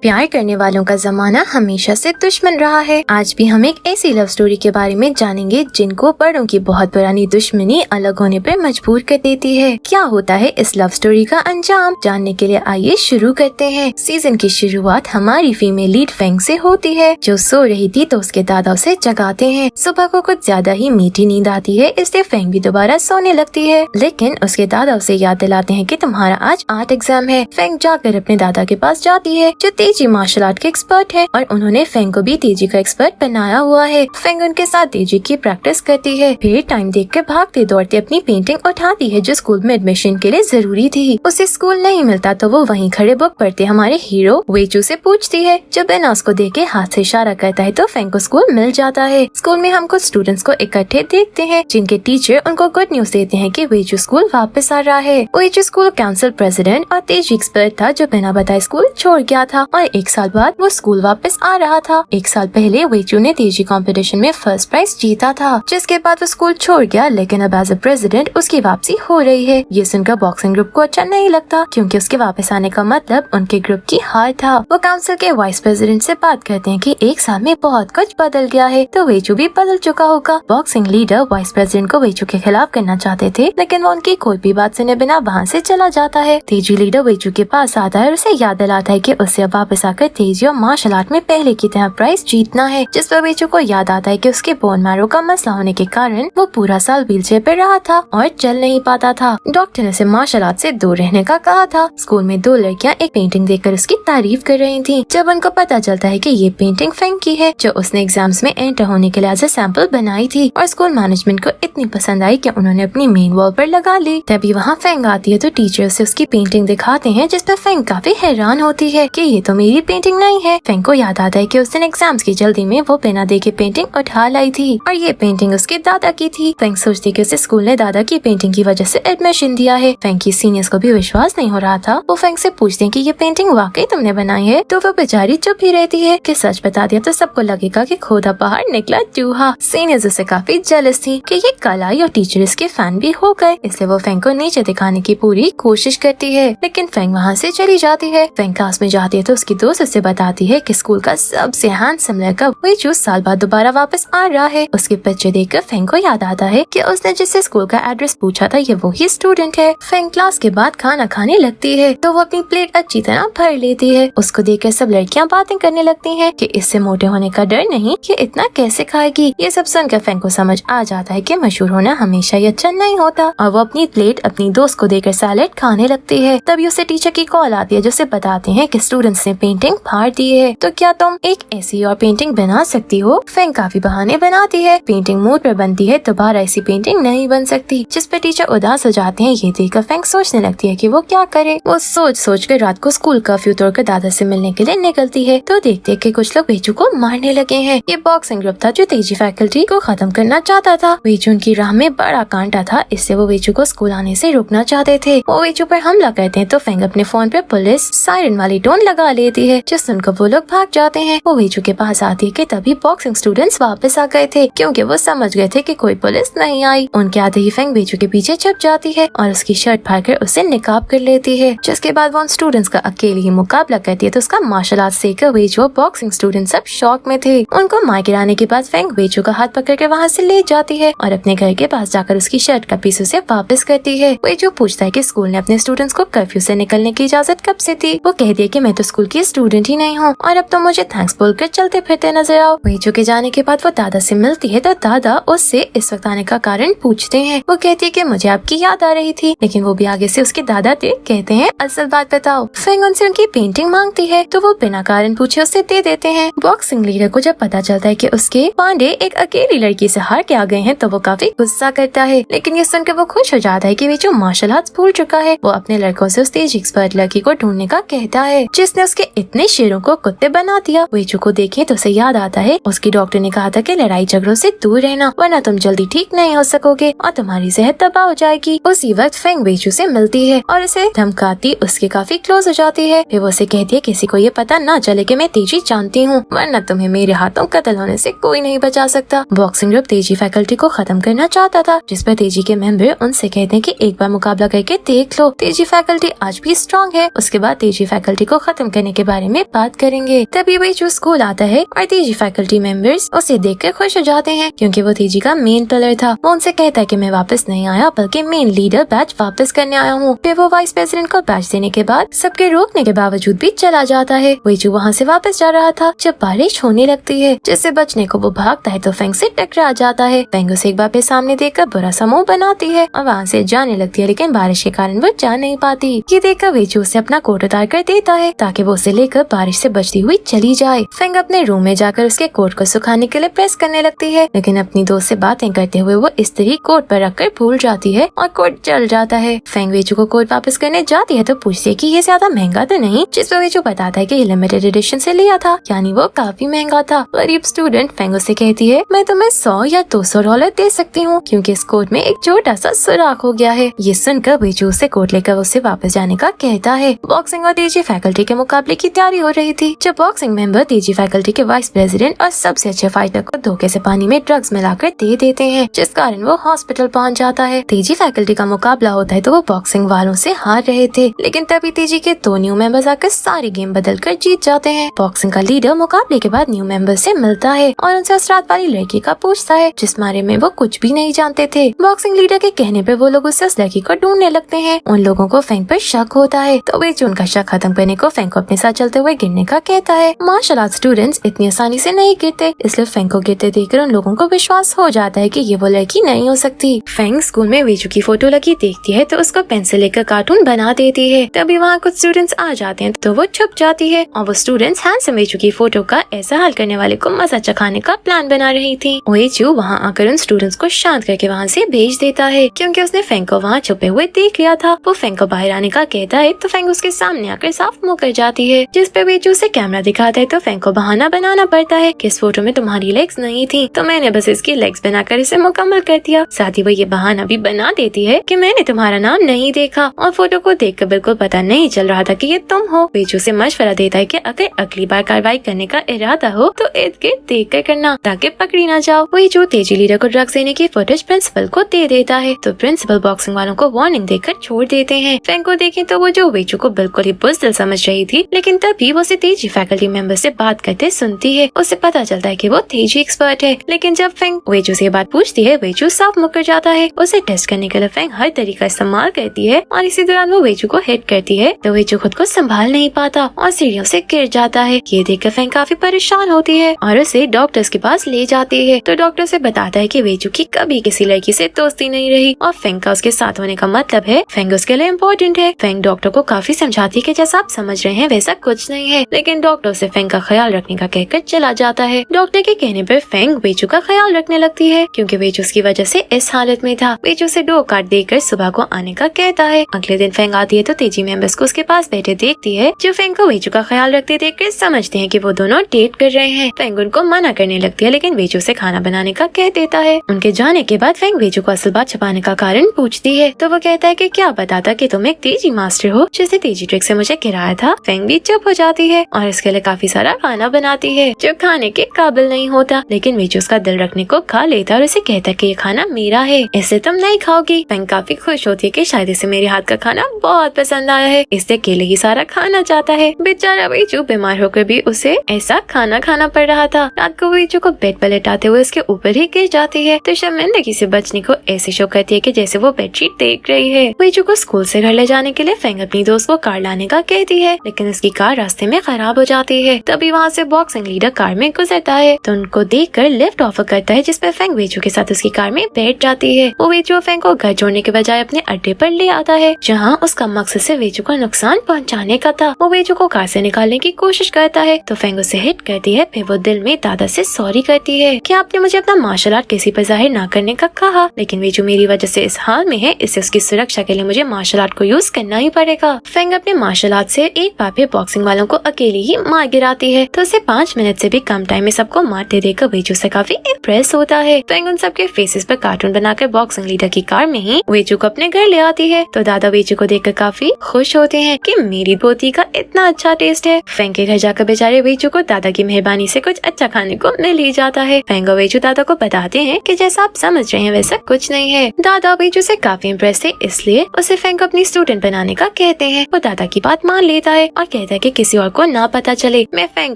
प्यार करने वालों का जमाना हमेशा से दुश्मन रहा है। आज भी हम एक ऐसी लव स्टोरी के बारे में जानेंगे जिनको बड़ों की बहुत पुरानी दुश्मनी अलग होने पर मजबूर कर देती है। क्या होता है इस लव स्टोरी का अंजाम, जानने के लिए आइए शुरू करते हैं। सीजन की शुरुआत हमारी फीमेल लीड फेंग से होती है, जो सो रही थी तो उसके दादा उसे जगाते हैं। सुबह को कुछ ज्यादा ही मीठी नींद आती है, इसलिए फेंग भी दोबारा सोने लगती है, लेकिन उसके दादा उसे याद दिलाते हैं कि तुम्हारा आज आर्ट एग्जाम है। फेंग जाकर अपने दादा के पास जाती है, जो तेजी मार्शल आर्ट के एक्सपर्ट है, और उन्होंने फेंग को भी तेजी का एक्सपर्ट बनाया हुआ है। फेंग उनके साथ तेजी की प्रैक्टिस करती है, फिर टाइम देखकर भागते दौड़ते अपनी पेंटिंग उठाती है जो स्कूल में एडमिशन के लिए जरूरी थी। उसे स्कूल नहीं मिलता तो वो वहीं खड़े बुक पढ़ते हमारे हीरो वेचू से पूछती है, जो बिना उसको देखे हाथ से इशारा करता है तो फेंग को स्कूल मिल जाता है। स्कूल में हम कुछ स्टूडेंट्स को इकट्ठे देखते हैं, जिनके टीचर उनको गुड न्यूज देते हैं कि वेचू स्कूल वापस आ रहा है। वेचू स्कूल काउंसिल प्रेसिडेंट और तेजी एक्सपर्ट था, जो बिना बताए स्कूल छोड़ गया था, और एक साल बाद वो स्कूल वापस आ रहा था। एक साल पहले वेचू ने तेजी कंपटीशन में फर्स्ट प्राइज जीता था, जिसके बाद वो स्कूल छोड़ गया, लेकिन अब एज ए प्रेसिडेंट उसकी वापसी हो रही है। ये सुनकर बॉक्सिंग ग्रुप को अच्छा नहीं लगता, क्योंकि उसके वापस आने का मतलब उनके ग्रुप की हार था। वो काउंसिल के वाइस प्रेसिडेंट से बात करते हैं कि एक साल में बहुत कुछ बदल गया है, तो वेचू भी बदल चुका होगा। बॉक्सिंग लीडर वाइस प्रेसिडेंट को वेचू के खिलाफ करना चाहते थे, लेकिन वो उनकी कोई भी बात सुने बिना वहाँ से चला जाता है। तेजी लीडर वेचू के पास आता है और उसे याद दिलाता है कि उसे अब वापस आकर तेजी और मार्शल आर्ट में पहले की तरह प्राइज जीतना है, जिस पर वेचू को याद आता है कि उसके बोन मैरो का मसला होने के कारण वो पूरा साल व्हीलचेयर पर रहा था और चल नहीं पाता था। डॉक्टर ने उसे मार्शल आर्ट से दूर रहने का कहा था। स्कूल में दो लड़कियां एक पेंटिंग देखकर उसकी तारीफ कर रही थी। जब उनको पता चलता है कि ये पेंटिंग फेंग की है, जो उसने एग्जाम्स में एंटर होने के लिए एज ए सैंपल बनाई थी, और स्कूल मैनेजमेंट को इतनी पसंद आई कि उन्होंने अपनी मेन वॉल पर लगा ली। तभी वहाँ फेंग आती है तो टीचर उसे उसकी पेंटिंग दिखाते हैं, जिस पर फेंग काफी हैरान होती है कि ये तो मेरी पेंटिंग नहीं है। फेंग को याद आता है कि उस दिन एग्जाम्स की जल्दी में वो बिना देखे पेंटिंग उठा लाई थी, और ये पेंटिंग उसके दादा की थी। फेंग सोचती कि उसे स्कूल ने दादा की पेंटिंग की वजह से एडमिशन दिया है। फेंग की सीनियर्स को भी विश्वास नहीं हो रहा था। वो फेंग से पूछते हैं कि ये पेंटिंग वाकई तुमने बनाई है, तो वो बेचारी चुप ही रहती है कि सच बता दिया तो सबको लगेगा कि खोदा पहाड़ निकला चूहा। सीनियर्स उसे काफी जेलस थी कि ये कल आई और टीचर इसके फैन भी हो गए, इसलिए वो फेंग को नीचे दिखाने की पूरी कोशिश करती है, लेकिन फेंग वहाँ से चली जाती है। फेंग क्लास में जाती है तो उसकी दोस्त उससे बताती है कि स्कूल का सबसे हैंडसम लड़का वेचू साल बाद दोबारा वापस आ रहा है। उसके पिक्चर देखकर फेंग को याद आता है कि उसने जिससे स्कूल का एड्रेस पूछा था ये वही स्टूडेंट है। फेंग क्लास के बाद खाना खाने लगती है तो वो अपनी प्लेट अच्छी तरह भर लेती है। उसको देखकर सब लड़कियां बातें करने लगती हैं कि इससे मोटे होने का डर नहीं, कि इतना कैसे खाएगी। ये सब सुनकर फेंग को समझ आ जाता है कि मशहूर होना हमेशा ही अच्छा नहीं होता, और वो अपनी प्लेट अपनी दोस्त को देकर सैलेड खाने लगती है। तभी उसे टीचर की कॉल आती है, जो उसे बताते हैं कि स्टूडेंट्स ने पेंटिंग फाड़ दी है, तो क्या तुम एक ऐसी और पेंटिंग बना सकती हो। फेंग काफी बहाने बनाती है। पेंटिंग मूड पर बनती है, दोबारा ऐसी पेंटिंग नहीं बन सकती, जिस पर टीचर उदास हो जाते हैं। ये देखकर फेंग सोचने लगती है कि वो क्या करे। वो सोच कर रात को स्कूल कर्फ्यू तोड़कर दादा से मिलने के लिए निकलती है, तो देखते कि कुछ लोग वेचू को मारने लगे हैं। ये बॉक्सिंग ग्रुप था जो तेजी फैकल्टी को खत्म करना चाहता था। वेचू उनकी राह में बड़ा कांटा था, इससे वो वेचू को स्कूल आने से रोकना चाहते थे। वो वेचू पर हमला करते हैं तो फेंग अपने फोन पे पुलिस सायरन वाली टोन लगा लेती है, जिस सुनकर वो लोग भाग जाते हैं। वो वेचू के पास आती है कि तभी बॉक्सिंग स्टूडेंट्स वापस आ गए थे, क्योंकि वो समझ गए थे कि कोई पुलिस नहीं आई। उनके आते ही फेंग वेचू के पीछे छुप जाती है और उसकी शर्ट फाड़कर उससे निकाब कर लेती है, जिसके बाद वो उन स्टूडेंट्स का अकेले ही मुकाबला करती है, तो उसका मार्शल आर्ट सीखकर वेचू और बॉक्सिंग स्टूडेंट सब शॉक में थे। उनको मार गिराने के बाद फेंग वेचू का हाथ पकड़ के वहाँ से ले जाती है और अपने घर के पास जाकर उसकी शर्ट का पीस उसे वापस करती है। वेचू पूछता है कि स्कूल ने अपने स्टूडेंट्स को कर्फ्यू से निकलने की इजाजत कब से दी। वो कहती है कि मैं तो स्कूल की स्टूडेंट ही नहीं हूँ, और अब तो मुझे थैंक्स बोलकर चलते फिरते नजर आओ। वेचू के जाने के बाद वो दादा से मिलती है, तो दादा उससे इस वक्त आने का कारण पूछते हैं। वो कहती है कि मुझे आपकी याद आ रही थी, लेकिन वो भी आगे से उसके दादा थे। कहते हैं असल बात बताओ। फेंग उनसे उनकी पेंटिंग मांगती है, तो वो बिना कारण पूछे उसे दे देते हैं। बॉक्सिंग लीडर को जब पता चलता है कि उसके पांडे एक अकेली लड़की से हार के आ गए हैं, तो वो काफी गुस्सा करता है, लेकिन ये सुनकर वो खुश हो जाता है कि वेचू मार्शल आर्ट्स भूल चुका है। वो अपने लड़कों से उस तेज एक्सपर्ट लड़की को ढूंढने का कहता है, जिसने उसके इतने शेरों को कुत्ते बना दिया। वेचू को देखे तो उसे याद आता है उसकी डॉक्टर ने कहा था कि लड़ाई झगड़ों से दूर रहना, वरना तुम जल्दी ठीक नहीं हो सकोगे और तुम्हारी सेहत तबाह हो जाएगी। उसी वक्त फेंग वेचू से मिलती है और उसे धमकाती उसके काफी क्लोज हो जाती है। फिर वो उसे कहती है किसी को ये पता ना चले कि मैं तेजी जानती हूँ, वरना तुम्हें मेरे हाथों कत्ल होने से कोई नहीं बचा सकता। बॉक्सिंग ग्रुप तेजी फैकल्टी को खत्म करना चाहता था, जिस पर तेजी के मेंबर उनसे कहते हैं कि एक बार मुकाबला करके देख लो। तेजी फैकल्टी आज भी स्ट्रॉन्ग है। उसके बाद तेजी फैकल्टी को खत्म करने करने के बारे में बात करेंगे। तभी वेजू स्कूल आता है और तेजी फैकल्टी मेंबर्स उसे देखकर खुश हो जाते हैं क्योंकि वो तेजी का मेन पिलर था। वो उनसे कहता है कि मैं वापस नहीं आया बल्कि मेन लीडर बैच वापस करने आया हूँ। फिर वो वाइस प्रेसिडेंट को बैच देने के बाद सबके रोकने के बावजूद भी चला जाता है। वेजू वहाँ से वापस जा रहा था जब बारिश होने लगती है, जिससे बचने को वो भागता है तो फेंग से टकरा जाता है। फेंग उसे एक बार फिर सामने देखकर बुरा सा मुंह बनाती है और वहाँ से जाने लगती है, लेकिन बारिश के कारण वो जा नहीं पाती। ये देखकर वेजू उसे अपना कोट उतार कर देता है ताकि वो उसे लेकर बारिश से बचती हुई चली जाए। फेंग अपने रूम में जाकर उसके कोट को सुखाने के लिए प्रेस करने लगती है, लेकिन अपनी दोस्त से बातें करते हुए वो इस्त्री कोट पर रखकर भूल जाती है और कोट जल जाता है। फेंग वेजू को कोट वापस करने जाती है तो पूछती है कि ये ज्यादा महंगा तो नहीं, जिस पर वेजू बताता है कि ये लिमिटेड एडिशन से लिया था, यानी वो काफी महंगा था। गरीब स्टूडेंट फेंग उससे कहती है मैं तुम्हें 100 या 200 डॉलर दे सकती हूँ क्योंकि इस कोट में एक छोटा सा सुराख हो गया है। ये सुनकर वेजू से कोट लेकर उससे वापस जाने का कहता है। बॉक्सिंग और तेजी फैकल्टी के मुकाबले की तैयारी हो रही थी जब बॉक्सिंग मेंबर तेजी फैकल्टी के वाइस प्रेसिडेंट और सबसे अच्छे फाइटर को धोखे से पानी में ड्रग्स मिलाकर दे देते हैं, जिस कारण वो हॉस्पिटल पहुंच जाता है। तेजी फैकल्टी का मुकाबला होता है तो वो बॉक्सिंग वालों से हार रहे थे, लेकिन तभी तेजी के 2 न्यू मेंबर्स आकर सारी गेम बदल कर जीत जाते हैं। बॉक्सिंग का लीडर मुकाबले के बाद न्यू मेंबर से मिलता है और उनसे उस रात वाली लड़की का पूछता है जिस बारे में वो कुछ भी नहीं जानते थे। बॉक्सिंग लीडर के कहने पे वो लोग उससे उस लड़की को ढूंढने लगते हैं। उन लोगों को फेंग पर शक होता है तो वे उनका शक खत्म करने को फेंग को अपने साथ चलते हुए गिरने का कहता है। मार्शल आर्ट स्टूडेंट्स इतनी आसानी से नहीं गिरते, इसलिए फेंग को गिरते देखकर उन लोगों को विश्वास हो जाता है कि ये वो लड़की नहीं हो सकती। फेंग स्कूल में वेजू की फोटो लगी देखती है तो उसको पेंसिल लेकर कार्टून बना देती है। तभी वहाँ कुछ स्टूडेंट्स आ जाते हैं तो वो छुप जाती है और वो स्टूडेंट्स हैंडसम वेजू की फोटो का ऐसा हाल करने वाले को मजा चखाने का प्लान बना रही थी। वेजू वहाँ आकर उन स्टूडेंट्स को शांत करके वहाँ से भेज देता है क्योंकि उसने फेंग को वहाँ छुपे हुए देख लिया था। वो फेंग को बाहर आने का कहता है तो फेंग उसके सामने आकर साफ मुँह कर जाती है, जिस पे वेजू से कैमरा दिखाता है तो फेंग को बहाना बनाना पड़ता है कि इस फोटो में तुम्हारी लेग्स नहीं थी तो मैंने बस इसकी लेग्स बनाकर इसे मुकम्मल कर दिया। साथ ही वो ये बहाना भी बना देती है कि मैंने तुम्हारा नाम नहीं देखा और फोटो को देखकर बिल्कुल पता नहीं चल रहा था कि ये तुम हो। वेजू से मशवरा देता है कि अगर अगली बार कार्रवाई करने का इरादा हो तो इर्द गिर्द देख कर करना ताकि पकड़ी ना जाओ। वेजू तेजी लीडर को ड्रग्स देने की फुटेज प्रिंसिपल को दे देता है तो प्रिंसिपल बॉक्सिंग वालों को वार्निंग देकर छोड़ देते हैं। फेंग को देखें तो वो जो वेजू को बिल्कुल ही बुज़दिल समझ रही थी, लेकिन तभी वो उसे तेजी फैकल्टी मेंबर से बात करते सुनती है। उसे पता चलता है कि वो तेजी एक्सपर्ट है, लेकिन जब फेंग वेजू से बात पूछती है वेजू साफ मुकर जाता है। उसे टेस्ट करने के लिए फेंग हर तरीका इस्तेमाल करती है और इसी दौरान वो वेजू को हिट करती है तो वेजू खुद को संभाल नहीं पाता और सीढ़ियों से गिर जाता है। ये देखकर फेंग काफी परेशान होती है और उसे डॉक्टर्स के पास ले जाती है तो डॉक्टर से बताता है कि वेजू की कभी किसी लड़की से दोस्ती नहीं रही और फेंग का उसके साथ होने का मतलब है फेंग उसके लिए इम्पोर्टेंट है। फेंग डॉक्टर को काफी समझाती है कि जैसा आप समझ रहे हैं वैसा कुछ नहीं है, लेकिन डॉक्टर से फेंग का ख्याल रखने का कहकर चला जाता है। डॉक्टर के कहने पर फेंग वेजू का ख्याल रखने लगती है क्योंकि वेजू उसकी वजह से इस हालत में था। वेजू से 2 कार्ड देकर सुबह को आने का कहता है। अगले दिन फेंग आती है तो तेजी मेंबर्स को उसके पास बैठे देखती है जो फेंग को वेजू का ख्याल रखते देखकर समझते हैं कि वो दोनों डेट कर रहे हैं। फेंग उनको मना करने लगती है लेकिन वेजू से खाना बनाने का कह देता है। उनके जाने के बाद फेंग वेजू को असल बात छुपाने का कारण पूछती है तो वो कहता है कि क्या बताता कि तुम एक तेजी मास्टर हो जिसने तेजी ट्रिक से मुझे गिराया था। फेंग भी चुप हो जाती है और इसके लिए काफी सारा खाना बनाती है जो खाने के काबिल नहीं होता, लेकिन वेजू उसका दिल रखने को खा लेता और उसे कहता है कि ये खाना मेरा है, इसे तुम नहीं खाओगी। फेंग काफी खुश होती है कि शायद इसे मेरे हाथ का खाना बहुत पसंद आया है, इसलिए अकेले ही सारा खाना चाहता है। बेचारा वेजू बीमार होकर भी उसे ऐसा खाना खाना पड़ रहा था। रात को वेजू को बेड पर लेटाते हुए उसके ऊपर ही गिर जाती है तो शर्मिंदगी से बचने को ऐसे शो करती है कि जैसे वो बेडशीट देख रही है। वेजू को स्कूल से घर ले जाने के लिए फेंग अपनी दोस्त को कार लाने का कहती है, लेकिन उसकी कार रास्ते में खराब हो जाती है। तभी वहाँ से बॉक्सिंग लीडर कार में गुजरता है तो उनको देखकर लिफ्ट ऑफर करता है, जिसपे फेंग वेजू के साथ उसकी कार में बैठ जाती है। वो वेजू और फेंग को घर जोड़ने के बजाय अपने अड्डे पर ले आता है जहाँ उसका मकसद से वेजू को नुकसान पहुँचाने का था। वो वेजू को कार से निकालने की कोशिश करता है तो फेंग उसे हिट करती है। फिर वो दिल में दादा से सॉरी करती है कि आपने मुझे अपना मार्शल आर्ट किसी पर जाहिर न करने का कहा, लेकिन वेजू मेरी वजह से इस हाल में है, इससे उसकी सुरक्षा के लिए मुझे मार्शल आर्ट को यूज करना ही पड़ेगा। फेंग अपने मार्शल आर्ट से एक बार फिर बॉक्सिंग वालों को अकेली ही मार गिराती है तो उसे 5 मिनट से भी कम टाइम में सबको मारते देखकर वेजू से काफी इम्प्रेस होता है। फेंग उन सबके फेसेस पर कार्टून बनाकर बॉक्सिंग लीडर की कार में ही वेजू को अपने घर ले आती है तो दादा वेजू को देखकर काफी खुश होते हैं कि मेरी पोती का इतना अच्छा टेस्ट है। फेंग के घर जाकर बेचारे वेजू को दादा की मेहरबानी से कुछ अच्छा खाने को मिल ही जाता है। फेंग और वेजू दादा को बताते हैं कि जैसा आप समझ रहे हैं वैसा कुछ नहीं है। दादा वेजू से काफी इम्प्रेस थे, इसलिए उसे फेंग को अपनी स्टूडेंट बनाने का कहते हैं। वो दादा की बात मान लेता है और कहता है कि किसी और को ना पता चले, मैं फेंग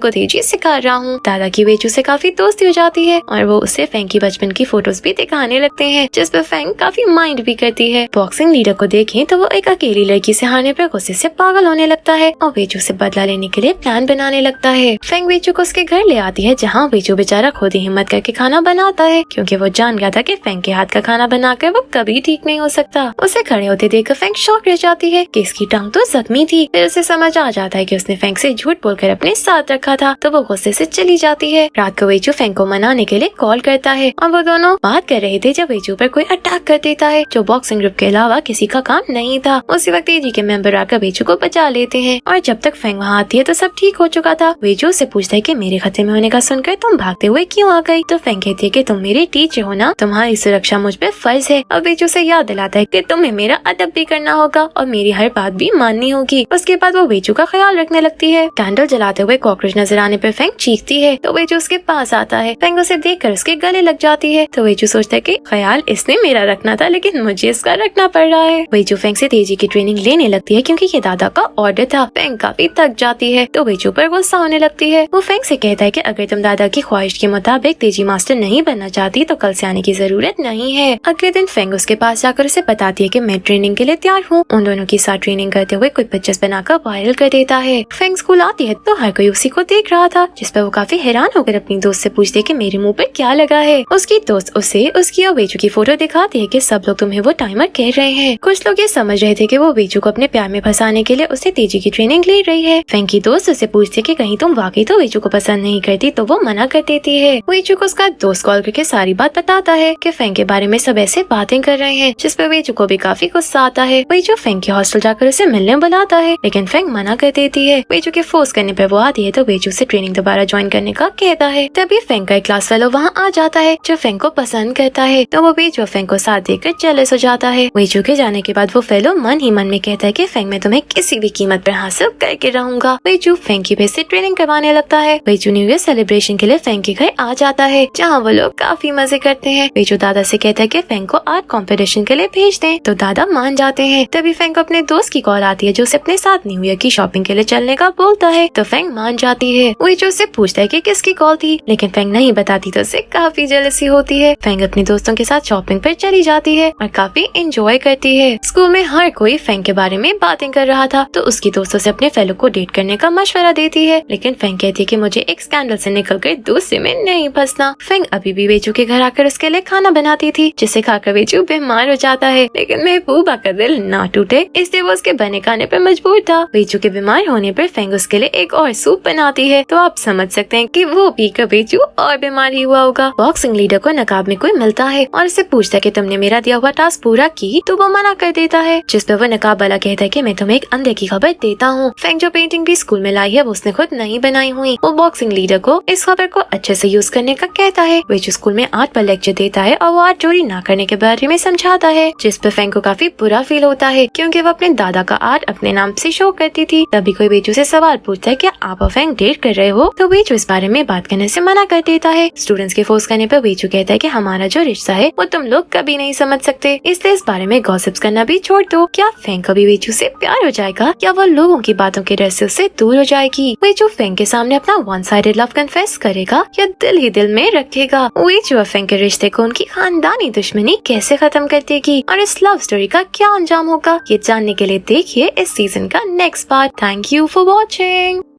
को तेजी सिखा रहा हूँ। दादा की वेचू से काफी दोस्ती हो जाती है और वो उसे फेंग की बचपन की फोटोज भी दिखाने लगते हैं, जिस पर फेंग काफी माइंड भी करती है। बॉक्सिंग लीडर को देखें तो वो एक अकेली लड़की से हारने पर गुस्से से पागल होने लगता है और वेचू से बदला लेने के लिए प्लान बनाने लगता है। फेंग वेचू को उसके घर ले आती है, जहाँ वेचू बेचारा खुद ही हिम्मत करके खाना बनाता है, क्योंकि वो जान गया था कि फेंग के हाथ का खाना बनाकर वो कभी ठीक नहीं हो सकता। उसे खड़े होते देखकर फेंग शॉक रह जाती है कि इसकी टांग तो जख्मी थी। फिर उसे समझ आ जाता है कि उसने फेंग से झूठ बोलकर अपने साथ रखा था, तो वो गुस्से से चली जाती है। रात को वेचू फेंग को मनाने के लिए कॉल करता है और वो दोनों बात कर रहे थे जब वेचू पर कोई अटैक कर देता है, जो बॉक्सिंग ग्रुप के अलावा किसी का काम नहीं था। उसी वक्त एजी के मेंबर आकर वेचू को बचा लेते हैं और जब तक फेंग वहाँ आती है तो सब ठीक हो चुका था। वेचू से पूछता है कि मेरे खतरे में होने का सुनकर तुम भागते हुए क्यों आ गई? तो फेंग कहती है कि तुम मेरी टीचर हो ना, तुम्हारी सुरक्षा मुझ पे फर्ज है। और वेचू से याद दिलाता है कि तुम्हें मेरा अदब भी करना होगा और मेरी हर बात भी माननी होगी। उसके बाद वो वेचू का ख्याल रखने लगती है। कैंडल जलाते हुए कॉकरोच नजर आने पर फेंग चीखती है, तो वेचू उसके पास आता है। फेंग उसे देखकर उसके गले लग जाती है, तो वेचू सोचता है कि ख्याल इसने मेरा रखना था, लेकिन मुझे इसका रखना पड़ रहा है। वेचू फेंग से तेजी की ट्रेनिंग लेने लगती है, क्योंकि ये दादा का ऑर्डर था। फेंग काफी थक जाती है, तो वेचू पर गुस्सा होने लगती है। वो फेंग से कहता है कि अगर तुम दादा की ख्वाहिश के मुताबिक तेजी मास्टर नहीं बनना चाहती तो कल से आने की जरूरत नहीं है। अगले दिन फेंग उसके पास जाकर उसे बताती है कि मैं ट्रेनिंग के लिए तैयार हूँ। उन दोनों के साथ ट्रेनिंग करते हुए कोई पिक्चर्स बनाकर वायरल कर देता है। फेंग स्कूल आती है तो हर कोई उसी को देख रहा था, जिस पर वो काफी हैरान होकर अपनी दोस्त से पूछती है कि मेरे मुंह पर क्या लगा है। उसकी दोस्त उसे उसकी और वेचू की फोटो दिखाती है कि सब लोग तुम्हें वो टाइमर कह रहे हैं। कुछ लोग ये समझ रहे थे कि वो वेचू को अपने प्यार में फंसाने के लिए उसे तेजी की ट्रेनिंग ले रही है। फेंग की दोस्त उसे पूछती है कि कहीं तुम वाकई तो वेचू को पसंद नहीं करती, तो वो मना कर देती है। वेचू को उसका दोस्त कॉल करके सारी बात बताता है कि फेंग के बारे में सब ऐसे बातें कर रहे हैं, जिस पर वेचू को भी काफी गुस्सा आता है। वेचू फेंग के हॉस्टल जाकर उसे मिलने बुलाता है, लेकिन फेंग मना कर देती है। वेचू के फोर्स करने पर वो आती है, तो वेचू से ट्रेनिंग दोबारा ज्वाइन करने का कहता है। तभी फेंग का एक क्लास फेलो वहाँ आ जाता है, जो फेंग को पसंद करता है, तो वो वेचू फेंग को साथ देखकर जेलस हो जाता है। वेचू के जाने के बाद वो फेलो मन ही मन में कहता है कि फेंग मैं तुम्हें किसी भी कीमत पर हासिल करके रहूंगा। वेचू फेंग की बेस से ट्रेनिंग करवाने लगता है। वेचू न्यू ईयर सेलिब्रेशन के लिए फेंग के घर आ जाता है, जहाँ वो लोग काफी मजे करते हैं। वेचू दादा से कहता है कि फेंग को आर्ट कॉम्पिटिशन के लिए भेज दें, तो दादा मान जाते हैं। तभी फेंग को अपने दोस्त की कॉल आती है, जो उसे अपने साथ न्यू ईयर की शॉपिंग के लिए चलने का बोलता है, तो फेंग मान जाती है। वेचू से पूछता है कि किसकी कॉल थी, लेकिन फेंग नहीं बताती, तो उसे काफी जेलसी होती है। फेंग अपने दोस्तों के साथ शॉपिंग पर चली जाती है और काफी एंजॉय करती है। स्कूल में हर कोई फेंग के बारे में बातें कर रहा था, तो उसकी दोस्तों से अपने फेलो को डेट करने का मशवरा देती है, लेकिन फेंग कहती है कि मुझे एक स्कैंडल से निकलकर दूसरे में नहीं फंसना। फेंग अभी भी वेचू के घर आकर उसके लिए खाना बनाती थी, जिसे खाकर वेचू बीमार हो जाता है, लेकिन महबूबा का दिल ना टूटे, इसलिए वो उसके बने खाने पर मजबूर था। वेचू के बीमार होने पर फेंग उसके लिए एक और सूप बनाती है, तो आप समझ सकते हैं कि वो पीकर वेचू और बीमार ही हुआ होगा। बॉक्सिंग लीडर को नकाब में कोई मिलता है और उससे पूछता है कि तुमने मेरा दिया हुआ टास्क पूरा की, तो वो मना कर देता है, जिस पर वो नकाब वाला कहता है कि मैं तुम्हें एक अंधे की खबर देता हूँ। फेंग जो पेंटिंग भी स्कूल में लाई है वो उसने खुद नहीं बनाई हुई। वो बॉक्सिंग लीडर को इस खबर को अच्छे से यूज करने का कहता है। वेचू स्कूल में आर्ट पर लेक्चर देता है और वो आर्ट चोरी ना करने के बारे में समझाता है, जिस पर फेंग को काफी बुरा फील होता है, क्योंकि वो अपने दादा का आर्ट अपने नाम से शो करती थी। तभी कोई वेचू से सवाल पूछता है कि आप और फेंग डेट कर रहे हो, तो वेचू इस बारे में बात करने से मना कर देता है। स्टूडेंट्स के फोर्स करने पर वेचू कहता है कि हमारा जो रिश्ता है वो तुम लोग कभी नहीं समझ सकते, इसलिए इस बारे में गॉसिप्स करना भी छोड़ दो। क्या फेंग कभी वेचू से प्यार हो जाएगा, या वो लोगों की बातों के डर से उससे दूर हो जाएगी? वेचू फेंग के सामने अपना वन साइडेड लव कन्फेस करेगा या दिल ही दिल में रखेगा? वेचू और फेंग के रिश्ते को उनकी खानदानी दुश्मनी कैसे खत्म कर देगी और इस लव स्टोरी का क्या अंजाम होगा, ये जानने के लिए देखिए इस सीजन का next part. Thank you for watching.